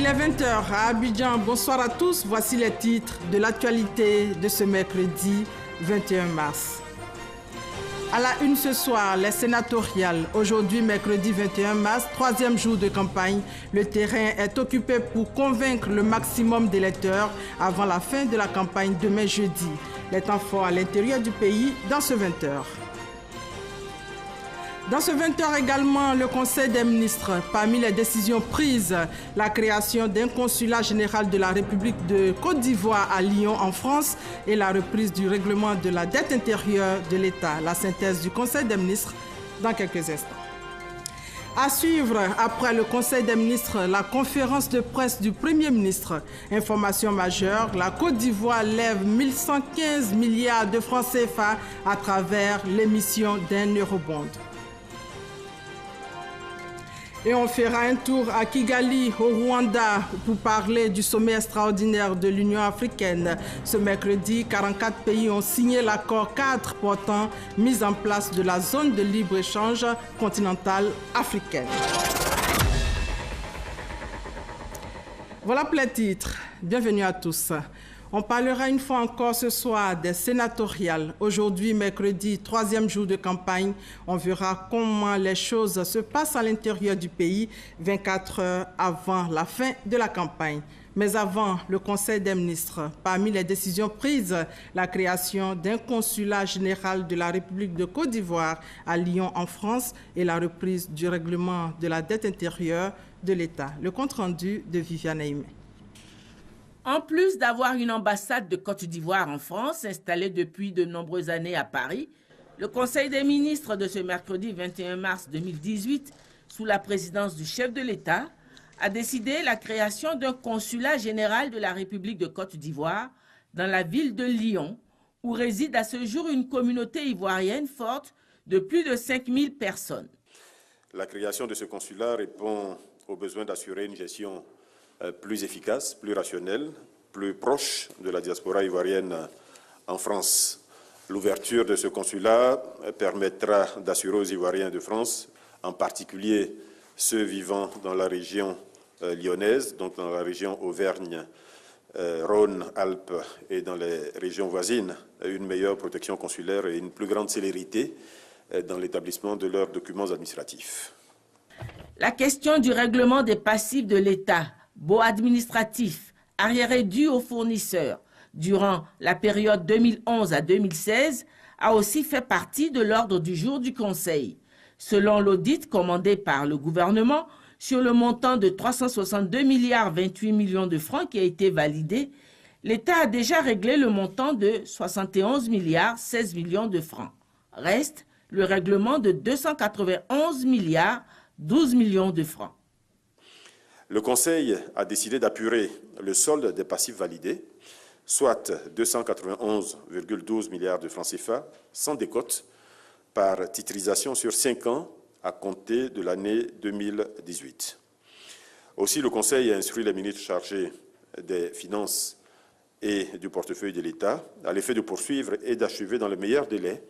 est 20 h à Abidjan. Bonsoir à tous. Voici les titres de l'actualité de ce mercredi 21 mars. À la une ce soir, les sénatoriales. Aujourd'hui, mercredi 21 mars, troisième jour de campagne. Le terrain est occupé pour convaincre le maximum d'électeurs avant la fin de la campagne demain jeudi. Les temps forts à l'intérieur du pays dans ce 20 h. Dans ce 20 h également, le Conseil des ministres, parmi les décisions prises, la création d'un consulat général de la République de Côte d'Ivoire à Lyon en France et la reprise du règlement de la dette intérieure de l'État. La synthèse du Conseil des ministres dans quelques instants. À suivre, après le Conseil des ministres, la conférence de presse du Premier ministre. Information majeure, la Côte d'Ivoire lève 1115 milliards de francs CFA à travers l'émission d'un eurobond. Et on fera un tour à Kigali, au Rwanda, pour parler du sommet extraordinaire de l'Union africaine. Ce mercredi, 44 pays ont signé l'accord cadre portant mise en place de la zone de libre-échange continentale africaine. Voilà pour les titres. Bienvenue à tous. On parlera une fois encore ce soir des sénatoriales. Aujourd'hui, mercredi, troisième jour de campagne. On verra comment les choses se passent à l'intérieur du pays 24 heures avant la fin de la campagne. Mais avant, le Conseil des ministres, parmi les décisions prises, la création d'un consulat général de la République de Côte d'Ivoire à Lyon en France et la reprise du règlement de la dette intérieure de l'État. Le compte-rendu de Viviane Aimé. En plus d'avoir une ambassade de Côte d'Ivoire en France installée depuis de nombreuses années à Paris, le Conseil des ministres de ce mercredi 21 mars 2018, sous la présidence du chef de l'État, a décidé la création d'un consulat général de la République de Côte d'Ivoire dans la ville de Lyon, où réside à ce jour une communauté ivoirienne forte de plus de 5000 personnes. La création de ce consulat répond au besoin d'assurer une gestion plus efficace, plus rationnelle, plus proche de la diaspora ivoirienne en France. L'ouverture de ce consulat permettra d'assurer aux Ivoiriens de France, en particulier ceux vivant dans la région lyonnaise, donc dans la région Auvergne, Rhône, Alpes et dans les régions voisines, une meilleure protection consulaire et une plus grande célérité dans l'établissement de leurs documents administratifs. La question du règlement des passifs de l'État, baux administratifs, arriérés dus aux fournisseurs durant la période 2011 à 2016 a aussi fait partie de l'ordre du jour du Conseil. Selon l'audit commandé par le gouvernement sur le montant de 362 milliards 28 millions de francs qui a été validé, l'État a déjà réglé le montant de 71 milliards 16 millions de francs. Reste le règlement de 291 milliards 12 millions de francs. Le Conseil a décidé d'apurer le solde des passifs validés, soit 291,12 milliards de francs CFA, sans décote, par titrisation sur 5 ans à compter de l'année 2018. Aussi, le Conseil a instruit les ministres chargés des Finances et du portefeuille de l'État à l'effet de poursuivre et d'achever dans les meilleurs délais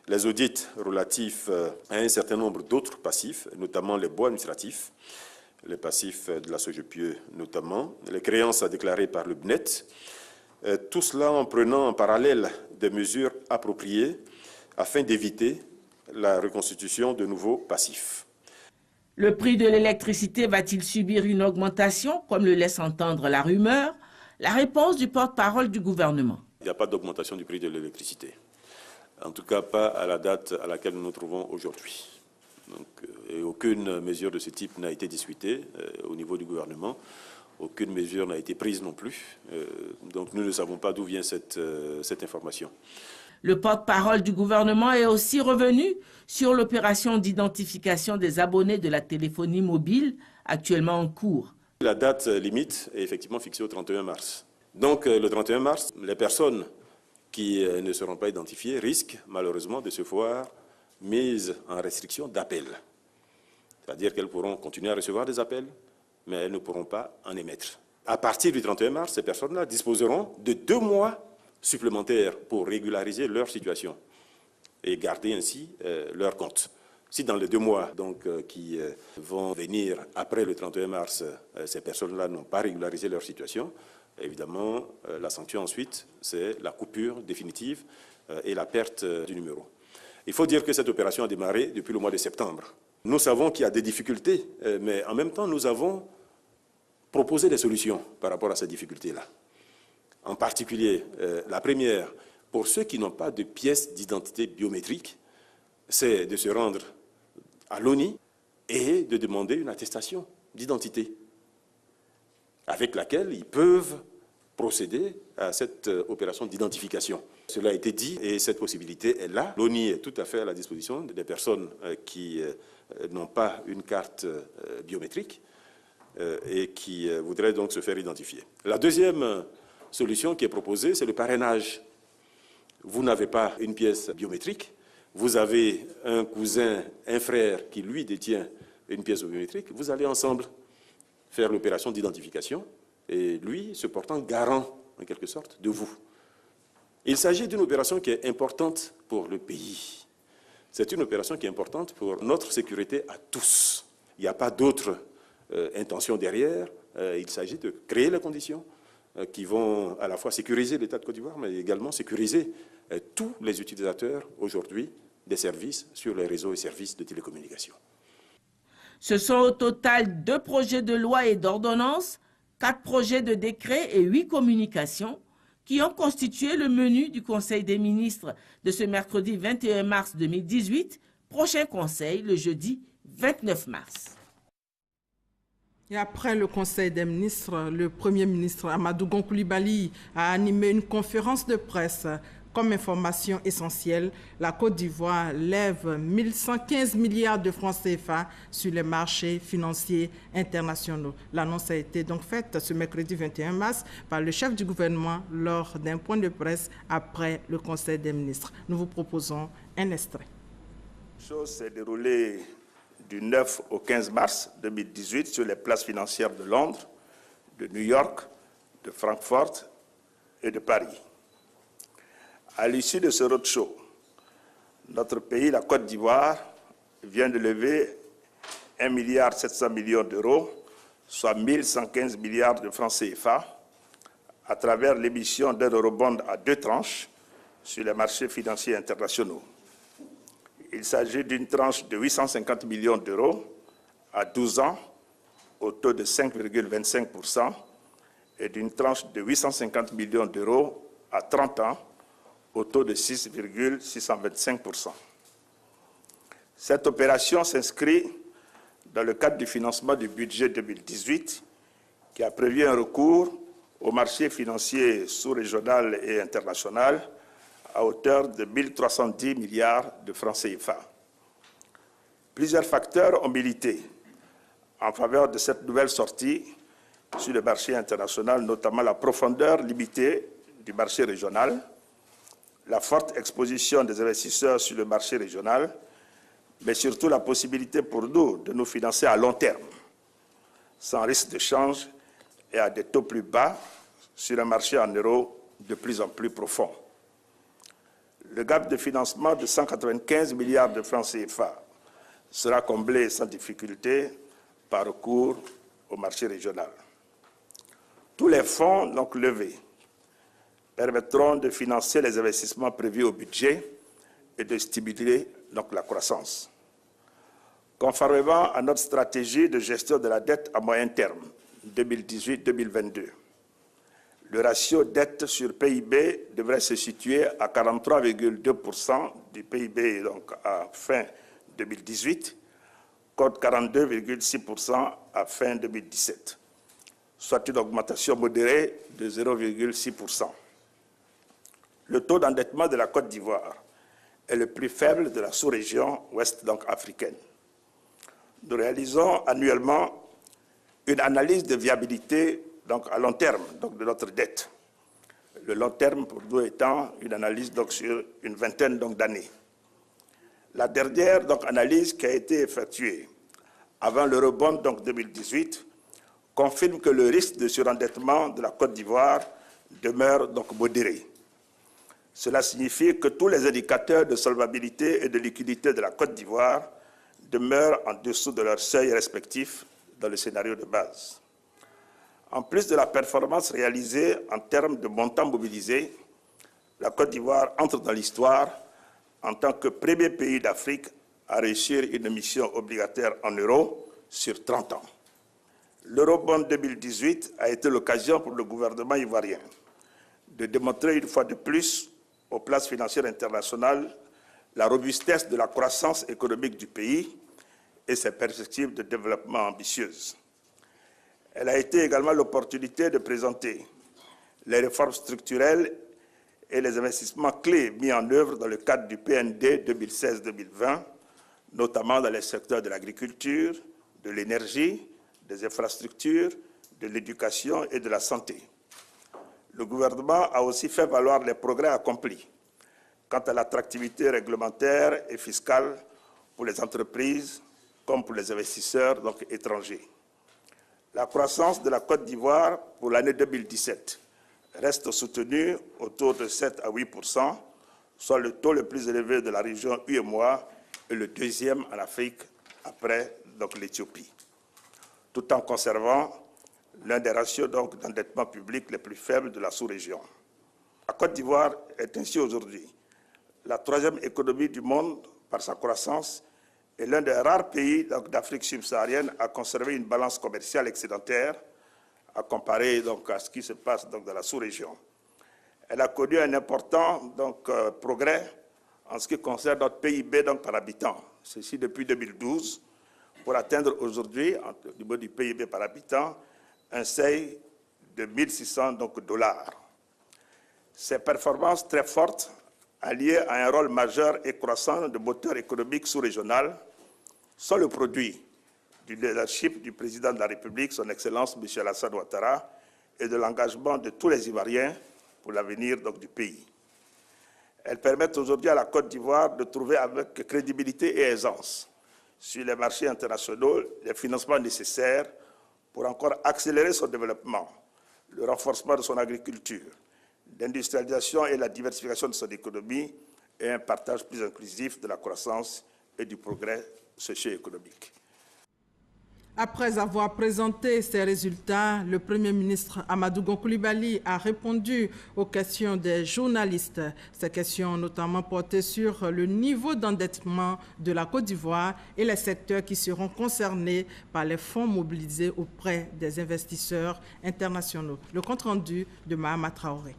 les audits relatifs à un certain nombre d'autres passifs, notamment les baux administratifs, les passifs de la SOGEPIE notamment, les créances à déclarer par le BNET, tout cela en prenant en parallèle des mesures appropriées afin d'éviter la reconstitution de nouveaux passifs. Le prix de l'électricité va-t-il subir une augmentation, comme le laisse entendre la rumeur? La réponse du porte-parole du gouvernement. Il n'y a pas d'augmentation du prix de l'électricité. En tout cas, pas à la date à laquelle nous nous trouvons aujourd'hui. Donc, aucune mesure de ce type n'a été discutée au niveau du gouvernement. Aucune mesure n'a été prise non plus. Donc nous ne savons pas d'où vient cette information. Le porte-parole du gouvernement est aussi revenu sur l'opération d'identification des abonnés de la téléphonie mobile actuellement en cours. La date limite est effectivement fixée au 31 mars. Donc le 31 mars, les personnes qui ne seront pas identifiées risquent malheureusement de se voir mises en restriction d'appel. C'est-à-dire qu'elles pourront continuer à recevoir des appels, mais elles ne pourront pas en émettre. À partir du 31 mars, ces personnes-là disposeront de 2 mois supplémentaires pour régulariser leur situation et garder ainsi leur compte. Si dans les 2 mois qui vont venir après le 31 mars, ces personnes-là n'ont pas régularisé leur situation, évidemment, la sanction ensuite, c'est la coupure définitive et la perte du numéro. Il faut dire que cette opération a démarré depuis le mois de septembre. Nous savons qu'il y a des difficultés, mais en même temps, nous avons proposé des solutions par rapport à ces difficultés-là. En particulier, la première, pour ceux qui n'ont pas de pièce d'identité biométrique, c'est de se rendre à l'ONI et de demander une attestation d'identité avec laquelle ils peuvent procéder à cette opération d'identification. Cela a été dit et cette possibilité est là. L'ONI est tout à fait à la disposition des personnes qui n'ont pas une carte biométrique et qui voudraient donc se faire identifier. La deuxième solution qui est proposée, c'est le parrainage. Vous n'avez pas une pièce biométrique, vous avez un cousin, un frère qui, lui, détient une pièce biométrique, vous allez ensemble faire l'opération d'identification et lui se portant garant, en quelque sorte, de vous. Il s'agit d'une opération qui est importante pour le pays. C'est une opération qui est importante pour notre sécurité à tous. Il n'y a pas d'autre intention derrière. Il s'agit de créer les conditions qui vont à la fois sécuriser l'État de Côte d'Ivoire, mais également sécuriser tous les utilisateurs aujourd'hui des services sur les réseaux et services de télécommunications. Ce sont au total 2 projets de loi et d'ordonnance, 4 projets de décret et 8 communications qui ont constitué le menu du Conseil des ministres de ce mercredi 21 mars 2018, prochain conseil le jeudi 29 mars. Et après le Conseil des ministres, le Premier ministre Amadou Gon Coulibaly a animé une conférence de presse. Comme information essentielle, la Côte d'Ivoire lève 1115 milliards de francs CFA sur les marchés financiers internationaux. L'annonce a été donc faite ce mercredi 21 mars par le chef du gouvernement lors d'un point de presse après le Conseil des ministres. Nous vous proposons un extrait. La chose s'est déroulée du 9 au 15 mars 2018 sur les places financières de Londres, de New York, de Francfort et de Paris. À l'issue de ce roadshow, notre pays, la Côte d'Ivoire, vient de lever 1,7 milliard d'euros, soit 1115 milliards de francs CFA, à travers l'émission d'un eurobond à 2 tranches sur les marchés financiers internationaux. Il s'agit d'une tranche de 850 millions d'euros à 12 ans, au taux de 5,25%, et d'une tranche de 850 millions d'euros à 30 ans, au taux de 6,625%. Cette opération s'inscrit dans le cadre du financement du budget 2018 qui a prévu un recours au marché financier sous-régional et international à hauteur de 1 310 milliards de francs CFA. Plusieurs facteurs ont milité en faveur de cette nouvelle sortie sur le marché international, notamment la profondeur limitée du marché régional, la forte exposition des investisseurs sur le marché régional, mais surtout la possibilité pour nous de nous financer à long terme, sans risque de change et à des taux plus bas sur un marché en euros de plus en plus profond. Le gap de financement de 195 milliards de francs CFA sera comblé sans difficulté par recours au marché régional. Tous les fonds donc levés permettront de financer les investissements prévus au budget et de stimuler donc la croissance. Conformément à notre stratégie de gestion de la dette à moyen terme 2018-2022, le ratio dette sur PIB devrait se situer à 43,2% du PIB donc à fin 2018, contre 42,6% à fin 2017, soit une augmentation modérée de 0,6%. Le taux d'endettement de la Côte d'Ivoire est le plus faible de la sous-région ouest donc africaine. Nous réalisons annuellement une analyse de viabilité donc à long terme donc de notre dette. Le long terme pour nous étant une analyse donc sur une vingtaine donc d'années. La dernière donc analyse qui a été effectuée avant le rebond donc 2018 confirme que le risque de surendettement de la Côte d'Ivoire demeure donc modéré. Cela signifie que tous les indicateurs de solvabilité et de liquidité de la Côte d'Ivoire demeurent en dessous de leurs seuils respectifs dans le scénario de base. En plus de la performance réalisée en termes de montants mobilisés, la Côte d'Ivoire entre dans l'histoire en tant que premier pays d'Afrique à réussir une émission obligataire en euros sur 30 ans. L'Eurobond 2018 a été l'occasion pour le gouvernement ivoirien de démontrer une fois de plus aux places financières internationales la robustesse de la croissance économique du pays et ses perspectives de développement ambitieuses. Elle a été également l'opportunité de présenter les réformes structurelles et les investissements clés mis en œuvre dans le cadre du PND 2016-2020, notamment dans les secteurs de l'agriculture, de l'énergie, des infrastructures, de l'éducation et de la santé. Le gouvernement a aussi fait valoir les progrès accomplis quant à l'attractivité réglementaire et fiscale pour les entreprises comme pour les investisseurs donc étrangers. La croissance de la Côte d'Ivoire pour l'année 2017 reste soutenue autour de 7 à 8%, soit le taux le plus élevé de la région UEMOA et le deuxième en Afrique après l'Éthiopie, tout en conservant l'un des ratios d'endettement public les plus faibles de la sous-région. La Côte d'Ivoire est ainsi aujourd'hui la troisième économie du monde par sa croissance et l'un des rares pays d'Afrique subsaharienne à conserver une balance commerciale excédentaire à comparer à ce qui se passe dans la sous-région. Elle a connu un important progrès en ce qui concerne notre PIB par habitant, ceci depuis 2012, pour atteindre aujourd'hui, au niveau du PIB par habitant, un seuil de 1 600 $. Ces performances très fortes, alliées à un rôle majeur et croissant de moteur économique sous-régional, sont le produit du leadership du président de la République, son Excellence M. Alassane Ouattara, et de l'engagement de tous les Ivoiriens pour l'avenir du pays. Elles permettent aujourd'hui à la Côte d'Ivoire de trouver avec crédibilité et aisance sur les marchés internationaux les financements nécessaires pour encore accélérer son développement, le renforcement de son agriculture, l'industrialisation et la diversification de son économie et un partage plus inclusif de la croissance et du progrès socio-économique. Après avoir présenté ces résultats, le Premier ministre Amadou Gon Coulibaly a répondu aux questions des journalistes. Ces questions ont notamment porté sur le niveau d'endettement de la Côte d'Ivoire et les secteurs qui seront concernés par les fonds mobilisés auprès des investisseurs internationaux. Le compte-rendu de Mahama Traoré.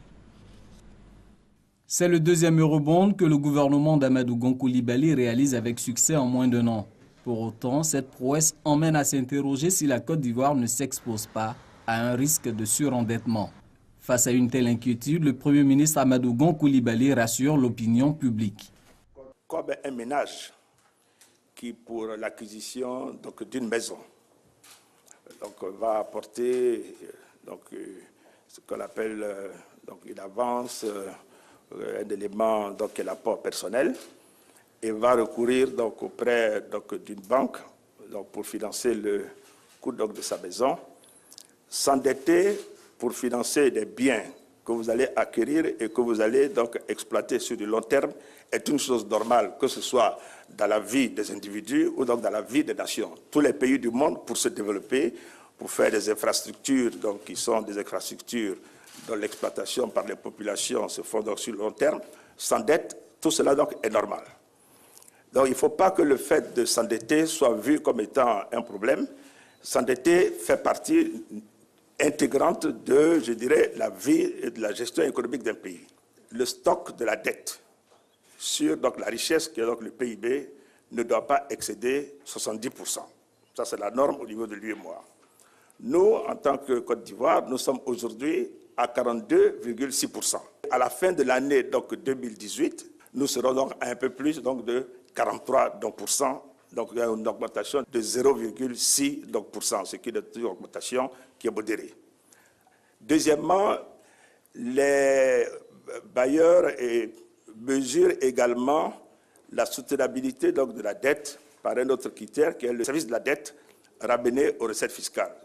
C'est le deuxième eurobond que le gouvernement d'Amadou Gon Coulibaly réalise avec succès en moins d'1 an. Pour autant, cette prouesse emmène à s'interroger si la Côte d'Ivoire ne s'expose pas à un risque de surendettement. Face à une telle inquiétude, le Premier ministre Amadou Gon Coulibaly rassure l'opinion publique. Comme un ménage qui, pour l'acquisition d'une maison, va apporter ce qu'on appelle une avance, un élément qui est l'apport personnel, et va recourir auprès d'une banque pour financer le coût de sa maison, s'endetter pour financer des biens que vous allez acquérir et que vous allez exploiter sur du long terme est une chose normale, que ce soit dans la vie des individus ou dans la vie des nations. Tous les pays du monde, pour se développer, pour faire des infrastructures qui sont des infrastructures dont l'exploitation par les populations se font sur le long terme, s'endettent, tout cela est normal. Donc, il ne faut pas que le fait de s'endetter soit vu comme étant un problème. S'endetter fait partie intégrante de, je dirais, la vie et de la gestion économique d'un pays. Le stock de la dette sur la richesse qui est le PIB ne doit pas excéder 70%. Ça, c'est la norme au niveau de l'UEMOA. Nous, en tant que Côte d'Ivoire, nous sommes aujourd'hui à 42,6%. À la fin de l'année 2018, nous serons donc à un peu plus de 43%, donc il y a une augmentation de 0,6%, ce qui est une augmentation qui est modérée. Deuxièmement, les bailleurs mesurent également la soutenabilité de la dette par un autre critère qui est le service de la dette ramené aux recettes fiscales,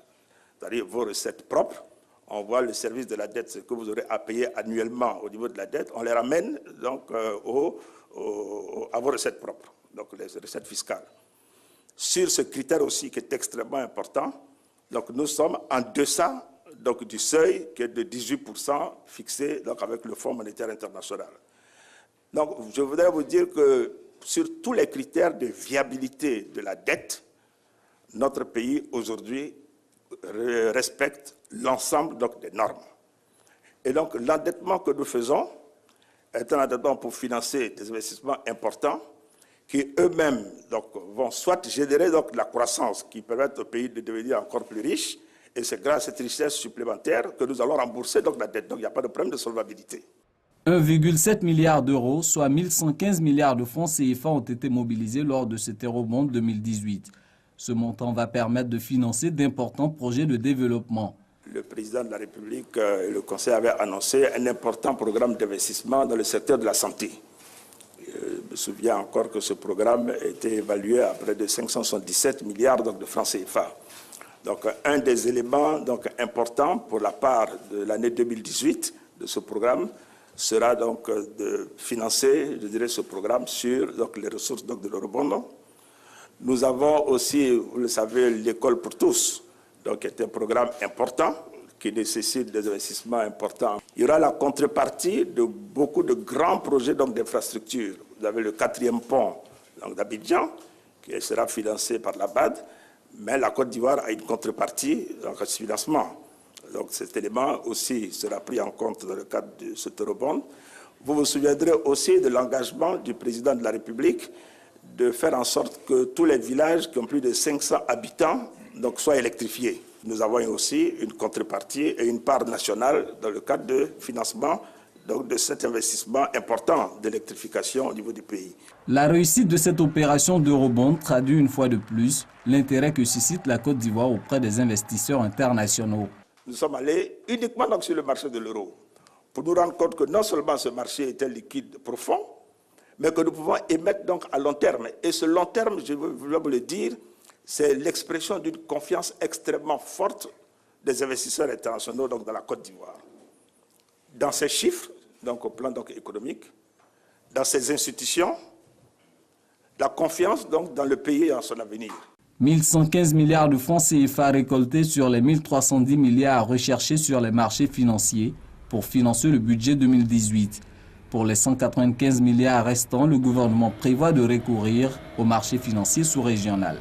c'est-à-dire vos recettes propres. On voit le service de la dette, ce que vous aurez à payer annuellement au niveau de la dette, on les ramène à vos recettes propres, donc les recettes fiscales. sur ce critère aussi qui est extrêmement important. Donc nous sommes en deçà donc, du seuil qui est de 18% fixé donc, avec le Fonds monétaire international. Donc je voudrais vous dire que sur tous les critères de viabilité de la dette, notre pays aujourd'hui respecte l'ensemble des normes. Et donc l'endettement que nous faisons est un endettement pour financer des investissements importants qui eux-mêmes vont soit générer la croissance qui permet au pays de devenir encore plus riche, et c'est grâce à cette richesse supplémentaire que nous allons rembourser la dette. Donc il n'y a pas de problème de solvabilité. 1,7 milliard d'euros, soit 1115 milliards de francs CFA ont été mobilisés lors de cet Eurobond 2018. Ce montant va permettre de financer d'importants projets de développement. Le président de la République et le Conseil avaient annoncé un important programme d'investissement dans le secteur de la santé. Je me souviens encore que ce programme a été évalué à près de 577 milliards de francs CFA. Donc, un des éléments importants pour la part de l'année 2018 de ce programme sera donc de financer, je dirais, ce programme sur les ressources de l'eurobond. Nous avons aussi, vous le savez, l'école pour tous, qui est un programme important qui nécessite des investissements importants. Il y aura la contrepartie de beaucoup de grands projets d'infrastructures. Vous avez le 4e pont d'Abidjan qui sera financé par la BAD, mais la Côte d'Ivoire a une contrepartie à ce financement. Donc cet élément aussi sera pris en compte dans le cadre de cet eurobond. Vous vous souviendrez aussi de l'engagement du président de la République de faire en sorte que tous les villages qui ont plus de 500 habitants soient électrifiés. Nous avons aussi une contrepartie et une part nationale dans le cadre de financement de cet investissement important d'électrification au niveau du pays. La réussite de cette opération d'eurobond traduit une fois de plus l'intérêt que suscite la Côte d'Ivoire auprès des investisseurs internationaux. Nous sommes allés uniquement sur le marché de l'euro pour nous rendre compte que non seulement ce marché était liquide profond, mais que nous pouvons émettre à long terme. Et ce long terme, je veux vous le dire, c'est l'expression d'une confiance extrêmement forte des investisseurs internationaux dans la Côte d'Ivoire. Dans ces chiffres, au plan économique, dans ces institutions, la confiance dans le pays et en son avenir. 1115 milliards de francs CFA récoltés sur les 1310 milliards recherchés sur les marchés financiers pour financer le budget 2018. Pour les 195 milliards restants, le gouvernement prévoit de recourir au marché financier sous-régional.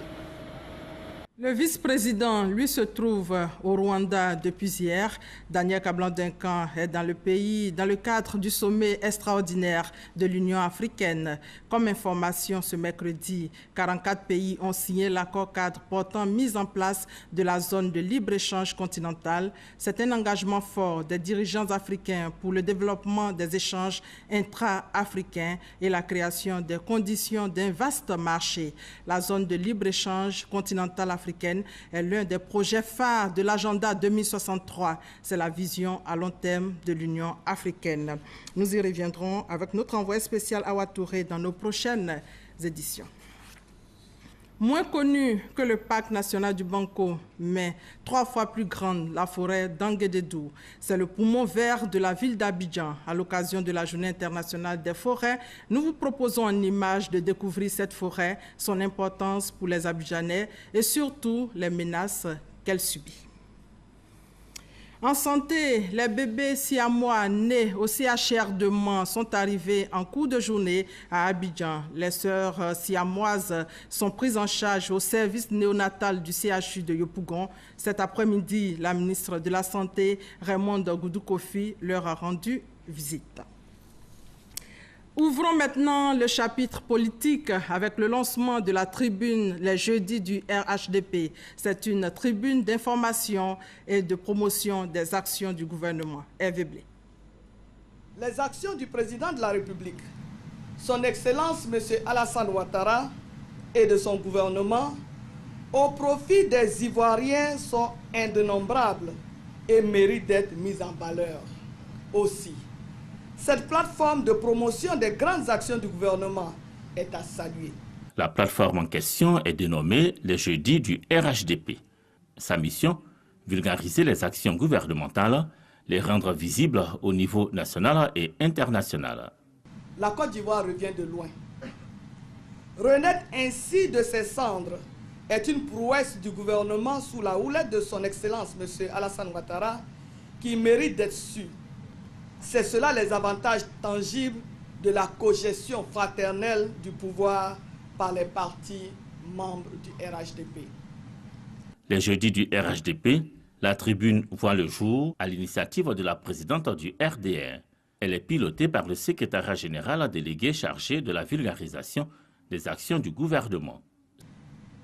Le vice-président, lui, se trouve au Rwanda depuis hier. Daniel Kablan-Duncan est dans le pays dans le cadre du sommet extraordinaire de l'Union africaine. Comme information, ce mercredi, 44 pays ont signé l'accord cadre portant mise en place de la zone de libre-échange continentale. C'est un engagement fort des dirigeants africains pour le développement des échanges intra-africains et la création des conditions d'un vaste marché. La zone de libre-échange continentale africaine est l'un des projets phares de l'agenda 2063. C'est la vision à long terme de l'Union africaine. Nous y reviendrons avec notre envoyé spécial Awa Touré dans nos prochaines éditions. Moins connue que le parc national du Banco, mais 3 fois plus grande, la forêt d'Anguédédou. C'est le poumon vert de la ville d'Abidjan. À l'occasion de la Journée internationale des forêts, nous vous proposons en image de découvrir cette forêt, son importance pour les Abidjanais et surtout les menaces qu'elle subit. En santé, les bébés siamois nés au CHR de Mans sont arrivés en cours de journée à Abidjan. Les sœurs siamoises sont prises en charge au service néonatal du CHU de Yopougon. Cet après-midi, la ministre de la Santé, Raymond Goudou-Kofi, leur a rendu visite. Ouvrons maintenant le chapitre politique avec le lancement de la tribune les jeudis du RHDP. C'est une tribune d'information et de promotion des actions du gouvernement. Hervé Blé. Les actions du président de la République, son Excellence M. Alassane Ouattara et de son gouvernement au profit des Ivoiriens sont indénombrables et méritent d'être mises en valeur aussi. Cette plateforme de promotion des grandes actions du gouvernement est à saluer. La plateforme en question est dénommée les jeudis du RHDP. Sa mission, vulgariser les actions gouvernementales, les rendre visibles au niveau national et international. La Côte d'Ivoire revient de loin. Renaître ainsi de ses cendres est une prouesse du gouvernement sous la houlette de son Excellence, M. Alassane Ouattara, qui mérite d'être su. C'est cela les avantages tangibles de la cogestion fraternelle du pouvoir par les partis membres du RHDP. Les jeudis du RHDP, la tribune voit le jour à l'initiative de la présidente du RDR. Elle est pilotée par le secrétariat général délégué chargé de la vulgarisation des actions du gouvernement.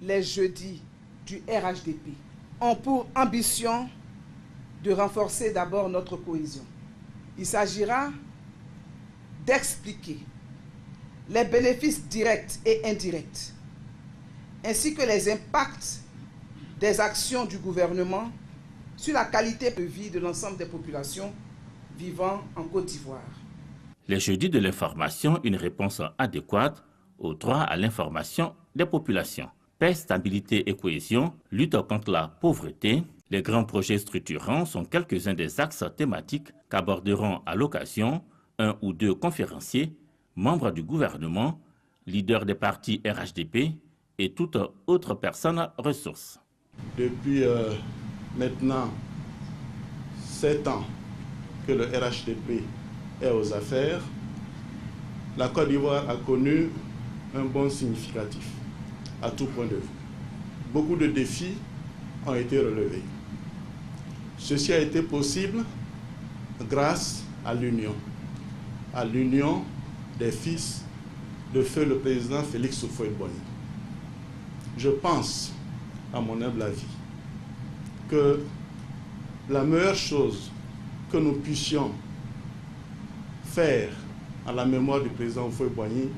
Les jeudis du RHDP ont pour ambition de renforcer d'abord notre cohésion. Il s'agira d'expliquer les bénéfices directs et indirects, ainsi que les impacts des actions du gouvernement sur la qualité de vie de l'ensemble des populations vivant en Côte d'Ivoire. Les jeudis de l'information, une réponse adéquate au droit à l'information des populations. Paix, stabilité et cohésion, lutte contre la pauvreté. Les grands projets structurants sont quelques-uns des axes thématiques qu'aborderont à l'occasion un ou deux conférenciers, membres du gouvernement, leaders des partis RHDP et toute autre personne ressource. Depuis maintenant 7 ans que le RHDP est aux affaires, la Côte d'Ivoire a connu un bond significatif à tout point de vue. Beaucoup de défis ont été relevés. Ceci a été possible grâce à l'union des fils de feu le président Félix Houphouët-Boigny. Je pense, à mon humble avis, que la meilleure chose que nous puissions faire à la mémoire du président Houphouët-Boigny,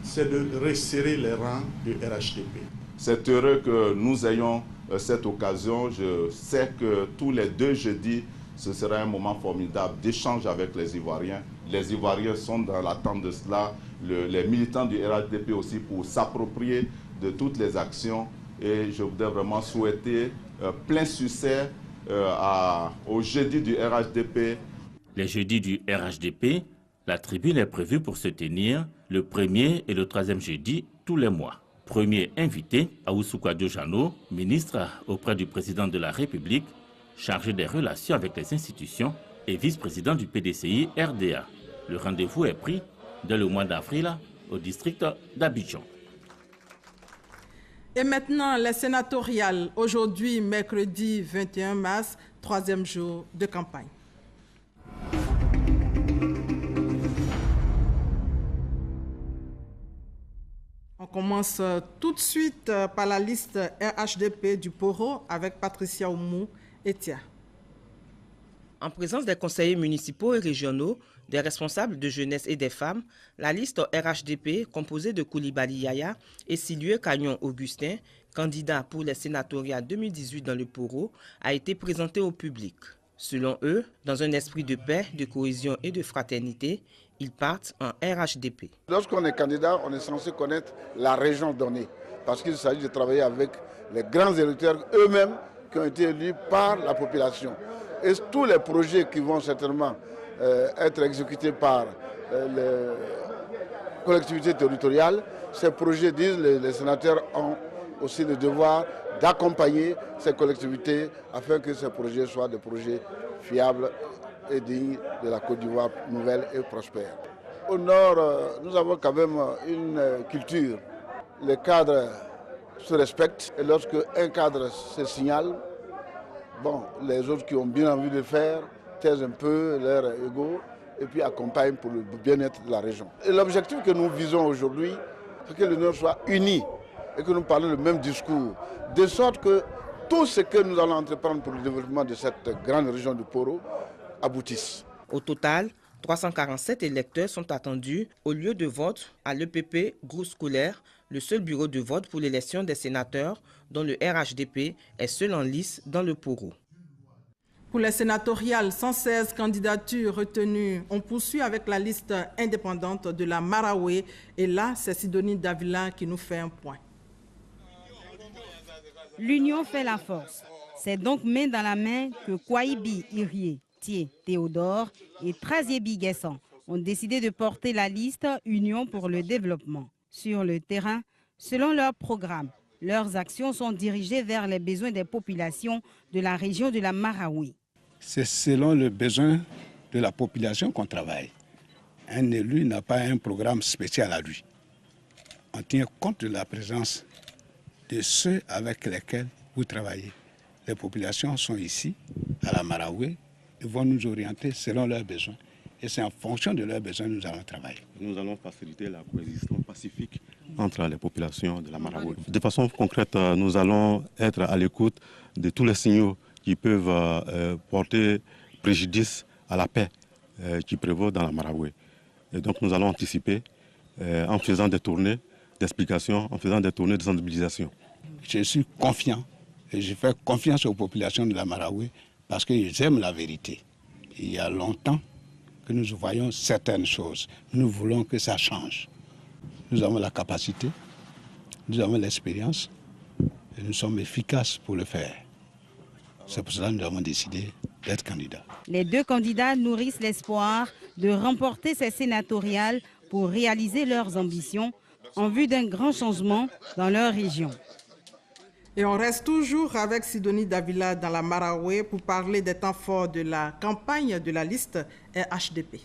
c'est de resserrer les rangs du RHDP. C'est heureux que nous ayons cette occasion. Je sais que tous les 2 jeudis, ce sera un moment formidable d'échange avec les Ivoiriens. Les Ivoiriens sont dans l'attente de cela, les militants du RHDP aussi, pour s'approprier de toutes les actions. Et je voudrais vraiment souhaiter plein succès au jeudi du RHDP. Les jeudis du RHDP, la tribune est prévue pour se tenir le 1er et le 3e jeudi tous les mois. Premier invité, Aoussouka Diojano, ministre auprès du président de la République, chargé des relations avec les institutions et vice-président du PDCI RDA. Le rendez-vous est pris dès le mois d'avril au district d'Abidjan. Et maintenant, les sénatoriales. Aujourd'hui, mercredi 21 mars, 3e jour de campagne. On commence tout de suite par la liste RHDP du Poro avec Patricia Oumou et Tia. En présence des conseillers municipaux et régionaux, des responsables de jeunesse et des femmes, la liste RHDP, composée de Koulibaly Yaya et Silué Cagnon Augustin, candidat pour les sénatoriales 2018 dans le Poro, a été présentée au public. Selon eux, dans un esprit de paix, de cohésion et de fraternité, ils partent en RHDP. Lorsqu'on est candidat, on est censé connaître la région donnée, parce qu'il s'agit de travailler avec les grands électeurs eux-mêmes qui ont été élus par la population. Et tous les projets qui vont certainement être exécutés par les collectivités territoriales, ces projets, disent les sénateurs, ont aussi le devoir d'accompagner ces collectivités afin que ces projets soient des projets fiables et dignes de la Côte d'Ivoire nouvelle et prospère. Au nord, nous avons quand même une culture. Les cadres se respectent et lorsque un cadre se signale, bon, les autres qui ont bien envie de le faire taisent un peu leur ego et puis accompagnent pour le bien-être de la région. Et l'objectif que nous visons aujourd'hui, c'est que le Nord soit uni et que nous parlions le même discours, de sorte que tout ce que nous allons entreprendre pour le développement de cette grande région du Poro aboutisse. Au total, 347 électeurs sont attendus au lieu de vote à l'EPP Groupe Scolaire, le seul bureau de vote pour l'élection des sénateurs dont le RHDP est seul en lice dans le Poro. Pour les sénatoriales, 116 candidatures retenues. On poursuit avec la liste indépendante de la Maraoué. Et là, c'est Sidonie Davila qui nous fait un point. L'union fait la force. C'est donc main dans la main que Kouaïbi Irie, Thié Théodore et Traziebi Guessan ont décidé de porter la liste Union pour le développement. Sur le terrain, selon leur programme, Leurs actions sont dirigées vers les besoins des populations de la région de la Marawi. C'est selon le besoin de la population qu'on travaille. Un élu n'a pas un programme spécial à lui. On tient compte de la présence de ceux avec lesquels vous travaillez. Les populations sont ici, à la Marawi, et vont nous orienter selon leurs besoins. Et c'est en fonction de leurs besoins que nous allons travailler. Nous allons faciliter la coexistence pacifique entre les populations de la Marawi. De façon concrète, nous allons être à l'écoute de tous les signaux qui peuvent porter préjudice à la paix qui prévaut dans la Marawi. Et donc nous allons anticiper en faisant des tournées d'explication, en faisant des tournées de sensibilisation. Je suis confiant et je fais confiance aux populations de la Marawi parce qu'ils aiment la vérité. Il y a longtemps que nous voyons certaines choses. Nous voulons que ça change. Nous avons la capacité, nous avons l'expérience et nous sommes efficaces pour le faire. C'est pour cela que nous avons décidé d'être candidats. Les deux candidats nourrissent l'espoir de remporter ces sénatoriales pour réaliser leurs ambitions en vue d'un grand changement dans leur région. Et on reste toujours avec Sidonie Davila dans la Marawi pour parler des temps forts de la campagne de la liste RHDP.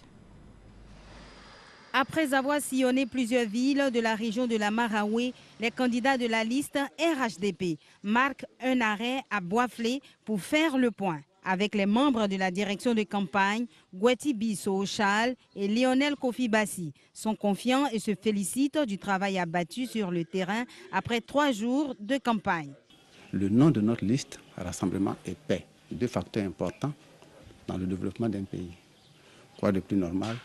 Après avoir sillonné plusieurs villes de la région de la Marawi, les candidats de la liste RHDP marquent un arrêt à Boisflé pour faire le point avec les membres de la direction de campagne, Gweti Bisso Chal et Lionel Kofi Bassi, sont confiants et se félicitent du travail abattu sur le terrain après 3 jours de campagne. Le nom de notre liste, Rassemblement et Paix, 2 facteurs importants dans le développement d'un pays. Quoi de plus normal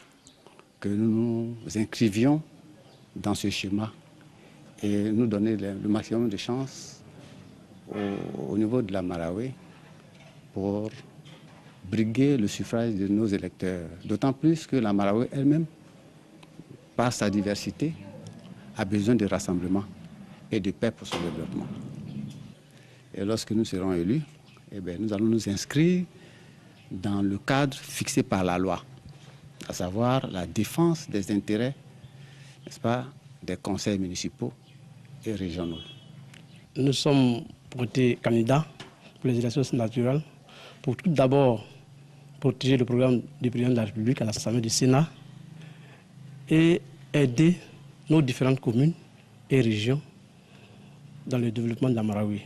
que nous nous inscrivions dans ce schéma et nous donner le maximum de chances au niveau de la Marawi pour briguer le suffrage de nos électeurs. D'autant plus que la Marawi elle-même, par sa diversité, a besoin de rassemblement et de paix pour son développement. Et lorsque nous serons élus, nous allons nous inscrire dans le cadre fixé par la loi, à savoir la défense des intérêts, n'est-ce pas, des conseils municipaux et régionaux. Nous sommes portés candidats pour les élections sénatoriales pour tout d'abord protéger le programme du président de la République à l'Assemblée du Sénat et aider nos différentes communes et régions dans le développement de la Marawi.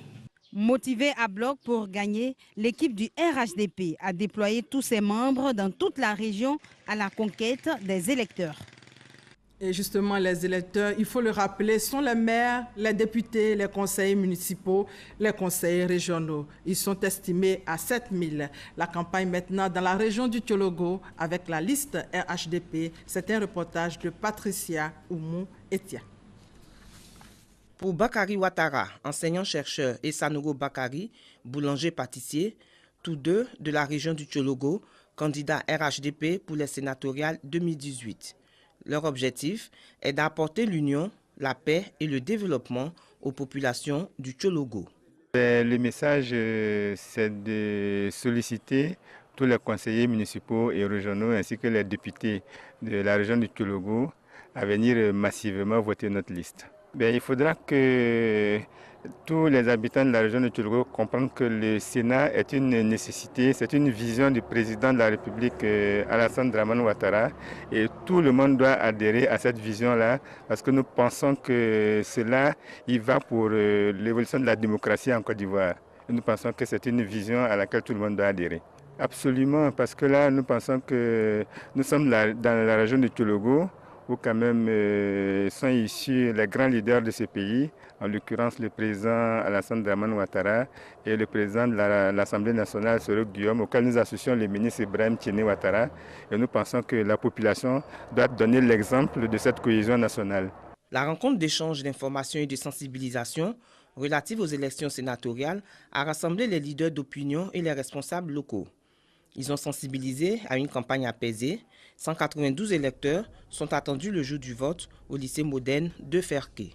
Motivée à bloc pour gagner, l'équipe du RHDP a déployé tous ses membres dans toute la région à la conquête des électeurs. Et justement, les électeurs, il faut le rappeler, sont les maires, les députés, les conseillers municipaux, les conseillers régionaux. Ils sont estimés à 7000. La campagne maintenant dans la région du Tchologo avec la liste RHDP. C'est un reportage de Patricia Oumou-Etia. Pour Bakari Ouattara, enseignant-chercheur, et Sanogo Bakari, boulanger-pâtissier, tous deux de la région du Tchologo, candidats RHDP pour les sénatoriales 2018. Leur objectif est d'apporter l'union, la paix et le développement aux populations du Tchologo. Le message, c'est de solliciter tous les conseillers municipaux et régionaux ainsi que les députés de la région du Tchologo à venir massivement voter notre liste. Il faudra que tous les habitants de la région de Tchologo comprennent que le Sénat est une nécessité, c'est une vision du président de la République Alassane Dramane Ouattara et tout le monde doit adhérer à cette vision-là parce que nous pensons que cela y va pour l'évolution de la démocratie en Côte d'Ivoire. Nous pensons que c'est une vision à laquelle tout le monde doit adhérer. Absolument, parce que là nous pensons que nous sommes dans la région de Tchologo où quand même sont issus les grands leaders de ce pays, en l'occurrence le président Alassane Dramane Ouattara et le président de l'Assemblée nationale, Soro Guillaume, auquel nous associons le ministre Ibrahim Tiéné Ouattara. Et nous pensons que la population doit donner l'exemple de cette cohésion nationale. La rencontre d'échange d'informations et de sensibilisation relative aux élections sénatoriales a rassemblé les leaders d'opinion et les responsables locaux. Ils ont sensibilisé à une campagne apaisée. 192 électeurs sont attendus le jour du vote au lycée moderne de Ferké.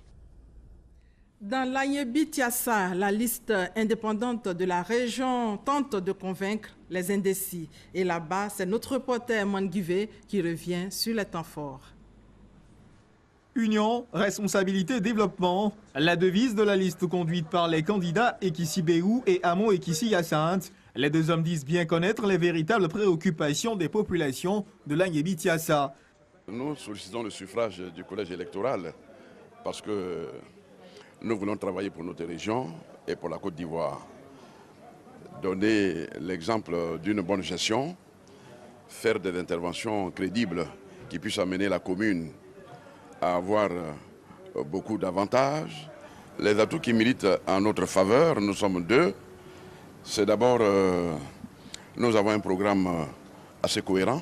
Dans l'Agnébi-Tiassa, la liste indépendante de la région tente de convaincre les indécis. Et là-bas, c'est notre reporter Manguivé qui revient sur les temps forts. Union, responsabilité, développement. La devise de la liste conduite par les candidats Ekissi Béou et Amo Ekissi Hyacinthe. Les deux hommes disent bien connaître les véritables préoccupations des populations de l'Agné-Bitsiassa. Nous sollicitons le suffrage du collège électoral parce que nous voulons travailler pour notre région et pour la Côte d'Ivoire. Donner l'exemple d'une bonne gestion, faire des interventions crédibles qui puissent amener la commune à avoir beaucoup d'avantages. Les atouts qui militent en notre faveur, nous sommes deux. C'est d'abord, nous avons un programme assez cohérent.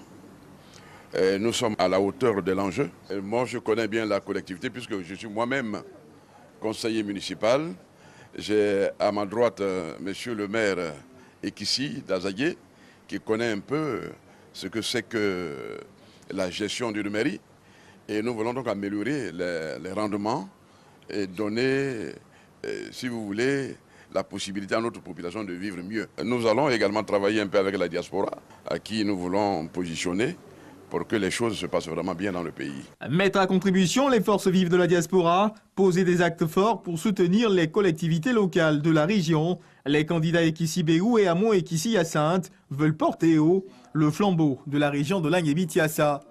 Et nous sommes à la hauteur de l'enjeu. Moi, je connais bien la collectivité puisque je suis moi-même conseiller municipal. J'ai à ma droite monsieur le maire Ekissi d'Azagué qui connaît un peu ce que c'est que la gestion d'une mairie. Et nous voulons donc améliorer les rendements et donner, si vous voulez, la possibilité à notre population de vivre mieux. Nous allons également travailler un peu avec la diaspora, à qui nous voulons positionner pour que les choses se passent vraiment bien dans le pays. Mettre à contribution les forces vives de la diaspora, poser des actes forts pour soutenir les collectivités locales de la région. Les candidats Ekissi Béou et Amo Ekissi Hyacinthe veulent porter haut le flambeau de la région de l'Agné-Bitsiassa.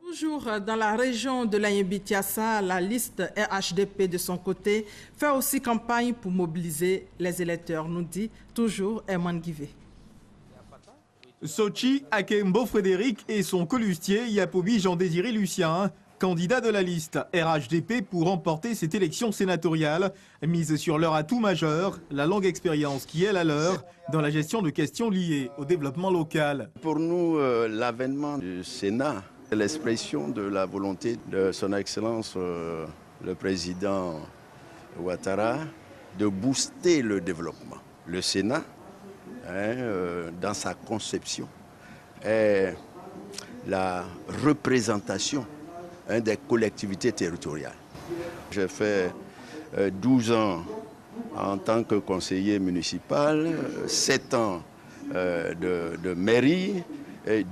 Toujours dans la région de l'Agné-Bitsiassa, la liste RHDP de son côté fait aussi campagne pour mobiliser les électeurs, nous dit toujours Herman Guivet. Sochi Akembo Frédéric et son colustier Yapobi Jean-Désiré Lucien, candidat de la liste RHDP pour remporter cette élection sénatoriale, mise sur leur atout majeur, la longue expérience qui est la leur dans la gestion de questions liées au développement local. Pour nous, l'avènement du Sénat est l'expression de la volonté de son Excellence le président Ouattara de booster le développement. Le Sénat, dans sa conception, est la représentation des collectivités territoriales. J'ai fait 12 ans en tant que conseiller municipal, 7 ans de mairie,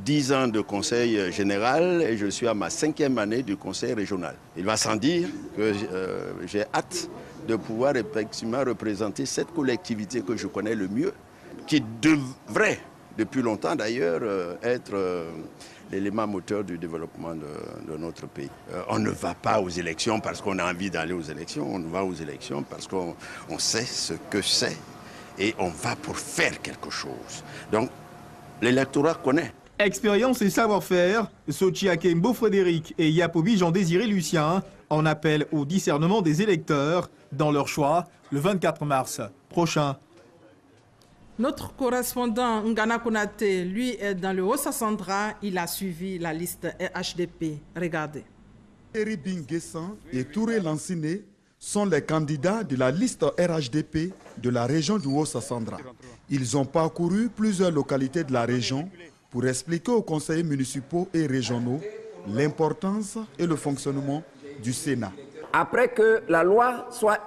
10 ans de conseil général et je suis à ma 5e année du conseil régional. Il va sans dire que j'ai hâte de pouvoir effectivement représenter cette collectivité que je connais le mieux, qui devrait, depuis longtemps d'ailleurs, être l'élément moteur du développement de notre pays. On ne va pas aux élections parce qu'on a envie d'aller aux élections, on va aux élections parce qu'on sait ce que c'est et on va pour faire quelque chose. Donc, l'électorat connaît. Expérience et savoir-faire, Sochi Akembo Frédéric et Yapobi Jean-Désiré Lucien en appellent au discernement des électeurs dans leur choix le 24 mars prochain. Notre correspondant Ngana Konate, lui, est dans le Haut-Sassandra. Il a suivi la liste RHDP. Regardez. Eri Binguessan et Touré Lanciné sont les candidats de la liste RHDP de la région du Haut-Sassandra. Ils ont parcouru plusieurs localités de la région pour expliquer aux conseillers municipaux et régionaux l'importance et le fonctionnement du Sénat. Après que la loi soit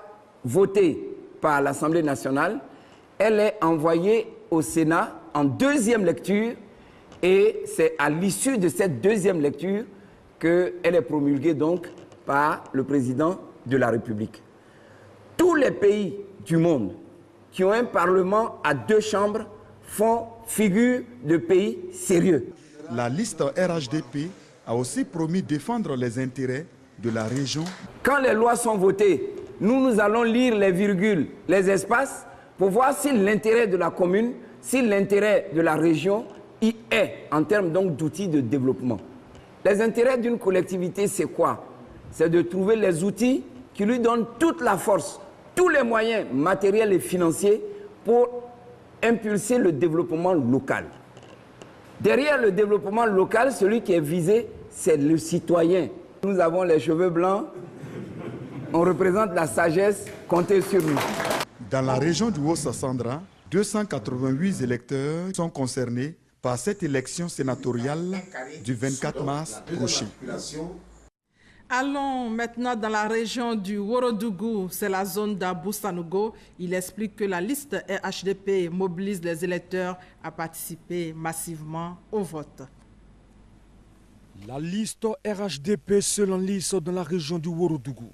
votée par l'Assemblée nationale, elle est envoyée au Sénat en 2e lecture et c'est à l'issue de cette 2e lecture qu'elle est promulguée donc par le président de la République. Tous les pays du monde qui ont un parlement à 2 chambres font figure de pays sérieux. La liste RHDP a aussi promis défendre les intérêts de la région. Quand les lois sont votées, nous allons lire les virgules, les espaces, pour voir si l'intérêt de la commune, si l'intérêt de la région y est, en termes donc d'outils de développement. Les intérêts d'une collectivité, c'est quoi? C'est de trouver les outils qui lui donnent toute la force, tous les moyens matériels et financiers pour impulser le développement local. Derrière le développement local, celui qui est visé, c'est le citoyen. Nous avons les cheveux blancs, on représente la sagesse, comptez sur nous. Dans la région du Haut-Sassandra, 288 électeurs sont concernés par cette élection sénatoriale du 24 mars prochain. Allons maintenant dans la région du Worodougou, c'est la zone d'Abou Sanogo. Il explique que la liste RHDP mobilise les électeurs à participer massivement au vote. La liste RHDP seule en lice dans la région du Ouorodougou.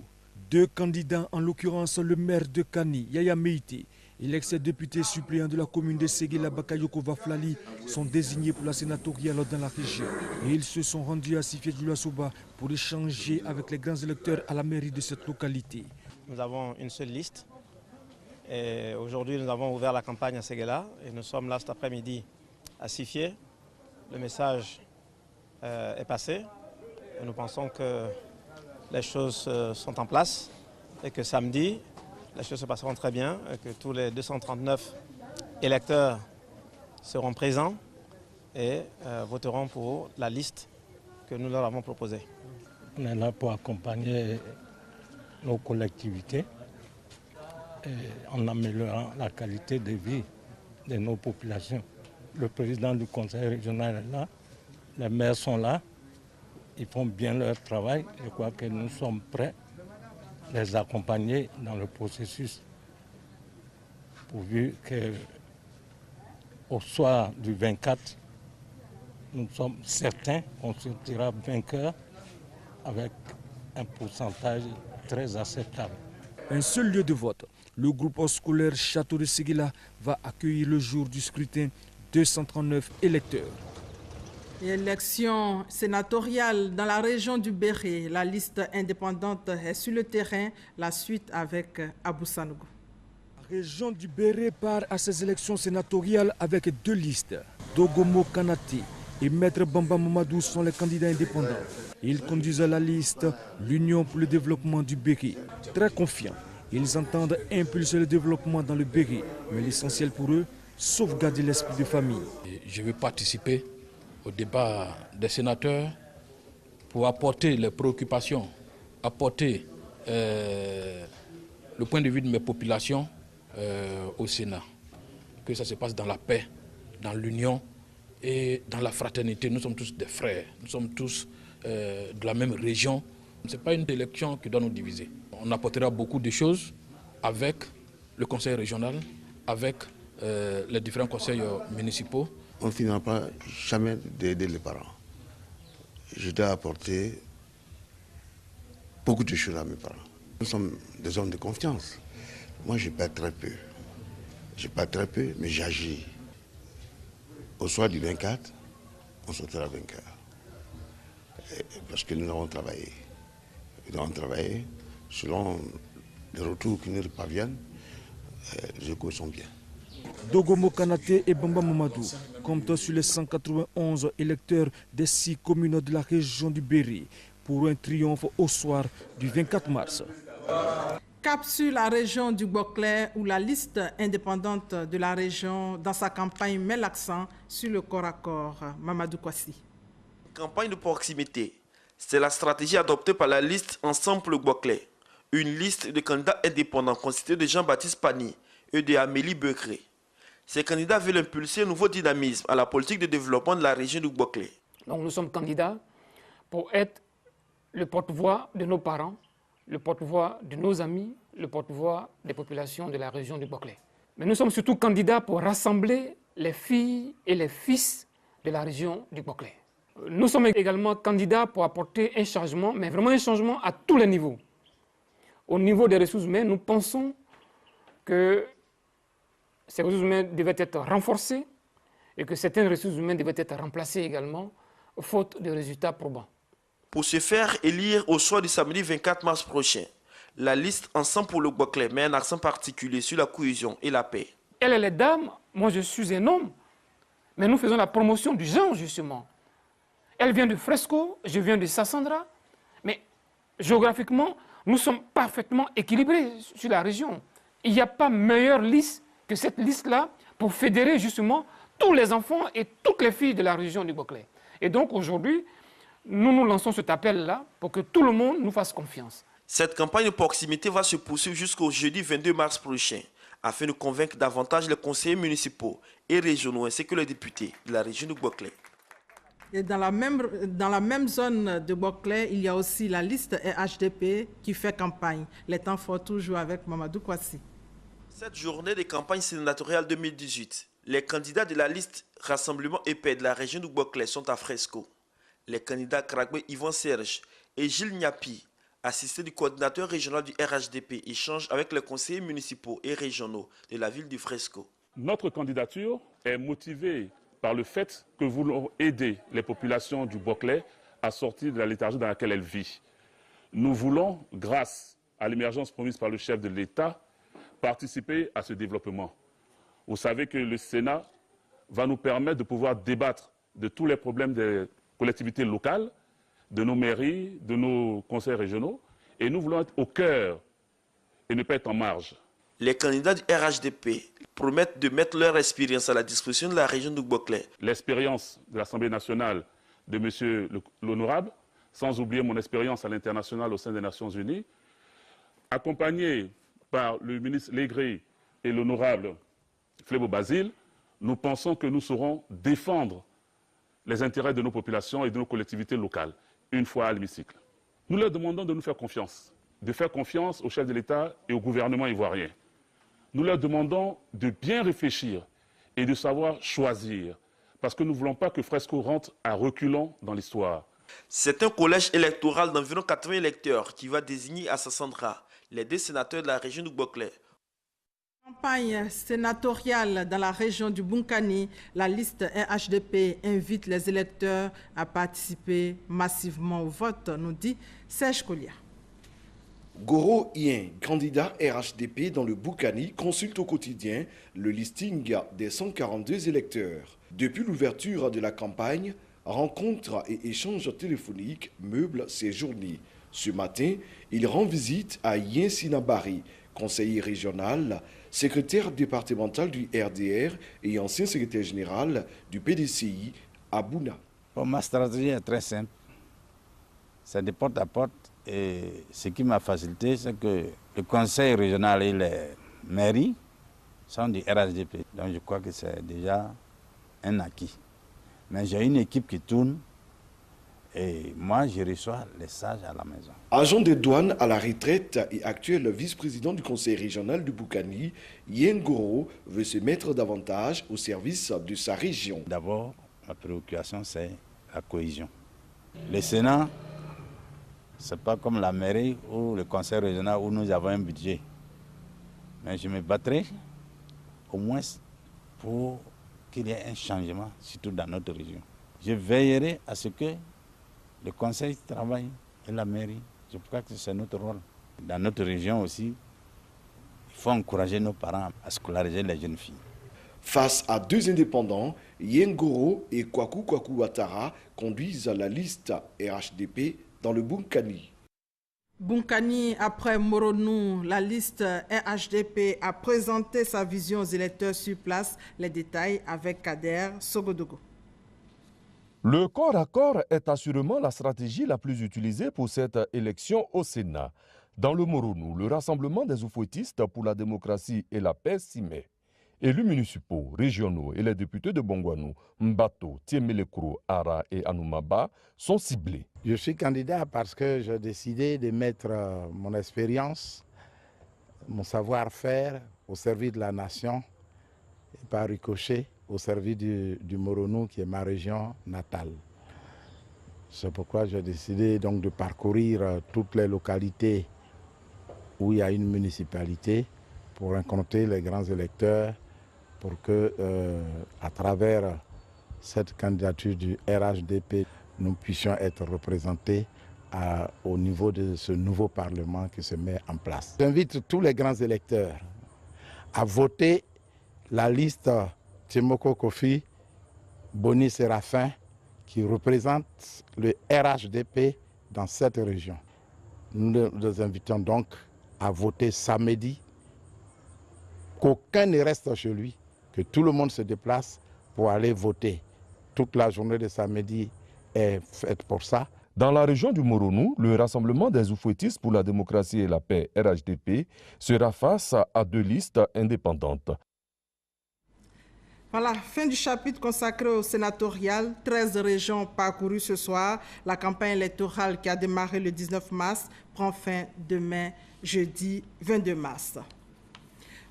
2 candidats, en l'occurrence le maire de Kani, Yaya Meïté, et l'ex-député suppléant de la commune de Séguéla, Bakayoko Vaflali, sont désignés pour la sénatoriale dans la région. Et ils se sont rendus à Sifié-Djoula-Soba pour échanger avec les grands électeurs à la mairie de cette localité. Nous avons une seule liste. Aujourd'hui, nous avons ouvert la campagne à Séguéla et nous sommes là cet après-midi à Sifié. Le message est passé et nous pensons que les choses sont en place et que samedi, les choses se passeront très bien et que tous les 239 électeurs seront présents et voteront pour la liste que nous leur avons proposée. On est là pour accompagner nos collectivités en améliorant la qualité de vie de nos populations. Le président du conseil régional est là, les maires sont là, ils font bien leur travail. Je crois que nous sommes prêts à les accompagner dans le processus, pourvu qu'au soir du 24, nous sommes certains qu'on sortira vainqueur avec un pourcentage très acceptable. Un seul lieu de vote. Le groupe scolaire Château de Séguéla va accueillir le jour du scrutin 239 électeurs. Élection sénatoriale dans la région du Béré. La liste indépendante est sur le terrain. La suite avec Abou Sanogo. La région du Béré part à ces élections sénatoriales avec 2 listes. Dogomo Kanate et Maître Bamba Mamadou sont les candidats indépendants. Ils conduisent la liste l'Union pour le développement du Béré. Très confiants, ils entendent impulser le développement dans le Béré. Mais l'essentiel pour eux, sauvegarder l'esprit de famille. Je vais participer au débat des sénateurs pour apporter les préoccupations, apporter le point de vue de mes populations au Sénat. Que ça se passe dans la paix, dans l'union et dans la fraternité. Nous sommes tous des frères, nous sommes tous de la même région. Ce n'est pas une élection qui doit nous diviser. On apportera beaucoup de choses avec le conseil régional, avec les différents conseils municipaux. On ne finira pas jamais d'aider les parents. Je dois apporter beaucoup de choses à mes parents. Nous sommes des hommes de confiance. Moi, je perds très peu. Je perds très peu, mais j'agis. Au soir du 24, on sortira vainqueur. Parce que nous avons travaillé. Nous avons travaillé selon les retours qui nous parviennent. Les échos sont bien. Dogomo Kanate et Bamba Mamadou comptent sur les 191 électeurs des 6 communes de la région du Béré pour un triomphe au soir du 24 mars. Cap sur la région du Boclé où la liste indépendante de la région dans sa campagne met l'accent sur le corps à corps. Mamadou Kwasi. Campagne de proximité, c'est la stratégie adoptée par la liste Ensemble pour le Boclé, une liste de candidats indépendants constituée de Jean-Baptiste Pani et de Amélie Becré. Ces candidats veulent impulser un nouveau dynamisme à la politique de développement de la région du Boclé. Donc nous sommes candidats pour être le porte-voix de nos parents, le porte-voix de nos amis, le porte-voix des populations de la région du Boclé. Mais nous sommes surtout candidats pour rassembler les filles et les fils de la région du Boclé. Nous sommes également candidats pour apporter un changement, mais vraiment un changement à tous les niveaux. Au niveau des ressources humaines, nous pensons que ces ressources humaines devaient être renforcées et que certaines ressources humaines devaient être remplacées également, faute de résultats probants. Pour se faire élire au soir du samedi 24 mars prochain, la liste Ensemble pour le Boclé met un accent particulier sur la cohésion et la paix. Elle et les dames, moi je suis un homme, mais nous faisons la promotion du genre justement. Elle vient de Fresco, je viens de Sassandra, mais géographiquement, nous sommes parfaitement équilibrés sur la région. Il n'y a pas meilleure liste que cette liste-là pour fédérer justement tous les enfants et toutes les filles de la région du Boclé. Et donc aujourd'hui, nous lançons cet appel-là pour que tout le monde nous fasse confiance. Cette campagne de proximité va se poursuivre jusqu'au jeudi 22 mars prochain, afin de convaincre davantage les conseillers municipaux et régionaux ainsi que les députés de la région du Boclé. Et dans la même zone de Boclé, il y a aussi la liste RHDP qui fait campagne. Les temps forts toujours avec Mamadou Kwasi. Cette journée de campagne sénatoriale 2018, les candidats de la liste Rassemblement épais de la région du Boclé sont à Fresco. Les candidats Kragbe Yvan Serge et Gilles Niapi, assistés du coordinateur régional du RHDP, échangent avec les conseillers municipaux et régionaux de la ville du Fresco. Notre candidature est motivée par le fait que nous voulons aider les populations du Boclé à sortir de la léthargie dans laquelle elles vivent. Nous voulons, grâce à l'émergence promise par le chef de l'État, participer à ce développement. Vous savez que le Sénat va nous permettre de pouvoir débattre de tous les problèmes des collectivités locales, de nos mairies, de nos conseils régionaux, et nous voulons être au cœur et ne pas être en marge. Les candidats du RHDP promettent de mettre leur expérience à la disposition de la région du Boclé. L'expérience de l'Assemblée nationale de M. l'Honorable, sans oublier mon expérience à l'international au sein des Nations Unies, accompagné par le ministre Légré et l'Honorable Flébo Basile, nous pensons que nous saurons défendre les intérêts de nos populations et de nos collectivités locales, une fois à l'hémicycle. Nous leur demandons de nous faire confiance, de faire confiance au chef de l'État et au gouvernement ivoirien. Nous leur demandons de bien réfléchir et de savoir choisir, parce que nous ne voulons pas que Fresco rentre à reculons dans l'histoire. C'est un collège électoral d'environ 80 électeurs qui va désigner à Sassandra les 2 sénateurs de la région du Boclé. Campagne sénatoriale dans la région du Bunkani, la liste RHDP invite les électeurs à participer massivement au vote, nous dit Serge Kolia. Goro Ien, candidat RHDP dans le Bunkani, consulte au quotidien le listing des 142 électeurs. Depuis l'ouverture de la campagne, rencontres et échanges téléphoniques meublent ses journées. Ce matin, il rend visite à Yen Sinabari, conseiller régional, secrétaire départemental du RDR et ancien secrétaire général du PDCI à Bouna. Ma stratégie est très simple. C'est de porte à porte. Et ce qui m'a facilité, c'est que le conseil régional et les mairies sont du RHDP. Donc je crois que c'est déjà un acquis. Mais j'ai une équipe qui tourne et moi je reçois les sages à la maison. Agent des douanes à la retraite et actuel vice-président du conseil régional du Bunkani, Yen Goro veut se mettre davantage au service de sa région. D'abord, ma préoccupation c'est la cohésion. Le Sénat, ce n'est pas comme la mairie ou le conseil régional où nous avons un budget. Mais je me battrai au moins pour qu'il y ait un changement, surtout dans notre région. Je veillerai à ce que le conseil travaille et la mairie. Je crois que c'est notre rôle. Dans notre région aussi, il faut encourager nos parents à scolariser les jeunes filles. Face à 2 indépendants, Yen Goro et Kwaku Ouattara conduisent la liste RHDP dans le Bunkani. Bunkani, après Moronou, la liste RHDP a présenté sa vision aux électeurs sur place. Les détails avec Kader Sogodogo. Le corps à corps est assurément la stratégie la plus utilisée pour cette élection au Sénat. Dans le Moronou, le rassemblement des oufouettistes pour la démocratie et la paix s'y met. Élus municipaux, régionaux et les députés de Bongwanou, Mbato, Tiemelekro, Ara et Anoumaba sont ciblés. Je suis candidat parce que j'ai décidé de mettre mon expérience, mon savoir-faire au service de la nation et par ricochet au service du Moronou qui est ma région natale. C'est pourquoi j'ai décidé donc de parcourir toutes les localités où il y a une municipalité pour rencontrer les grands électeurs pour que, à travers cette candidature du RHDP, nous puissions être représentés au niveau de ce nouveau Parlement qui se met en place. J'invite tous les grands électeurs à voter la liste Timoko Kofi Boni Séraphin qui représente le RHDP dans cette région. Nous les invitons donc à voter samedi, qu'aucun ne reste chez lui, que tout le monde se déplace pour aller voter. Toute la journée de samedi est faite pour ça. Dans la région du Moronou, le rassemblement des oufouettistes pour la démocratie et la paix, RHDP, sera face à 2 listes indépendantes. Voilà, fin du chapitre consacré au sénatorial. 13 régions parcourues ce soir. La campagne électorale qui a démarré le 19 mars prend fin demain, jeudi 22 mars.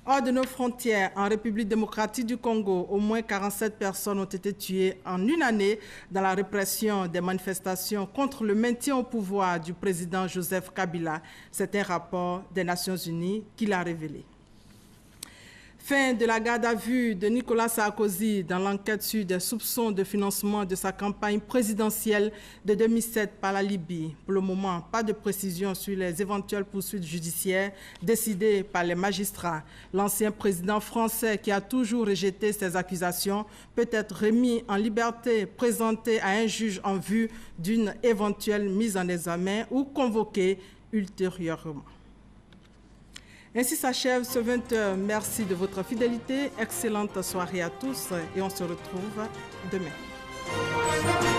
Hors de nos frontières, en République démocratique du Congo, au moins 47 personnes ont été tuées en une année dans la répression des manifestations contre le maintien au pouvoir du président Joseph Kabila. C'est un rapport des Nations Unies qui l'a révélé. Fin de la garde à vue de Nicolas Sarkozy dans l'enquête sur des soupçons de financement de sa campagne présidentielle de 2007 par la Libye. Pour le moment, pas de précision sur les éventuelles poursuites judiciaires décidées par les magistrats. L'ancien président français, qui a toujours rejeté ces accusations, peut être remis en liberté, présenté à un juge en vue d'une éventuelle mise en examen ou convoqué ultérieurement. Ainsi s'achève ce 20h. Merci de votre fidélité. Excellente soirée à tous et on se retrouve demain.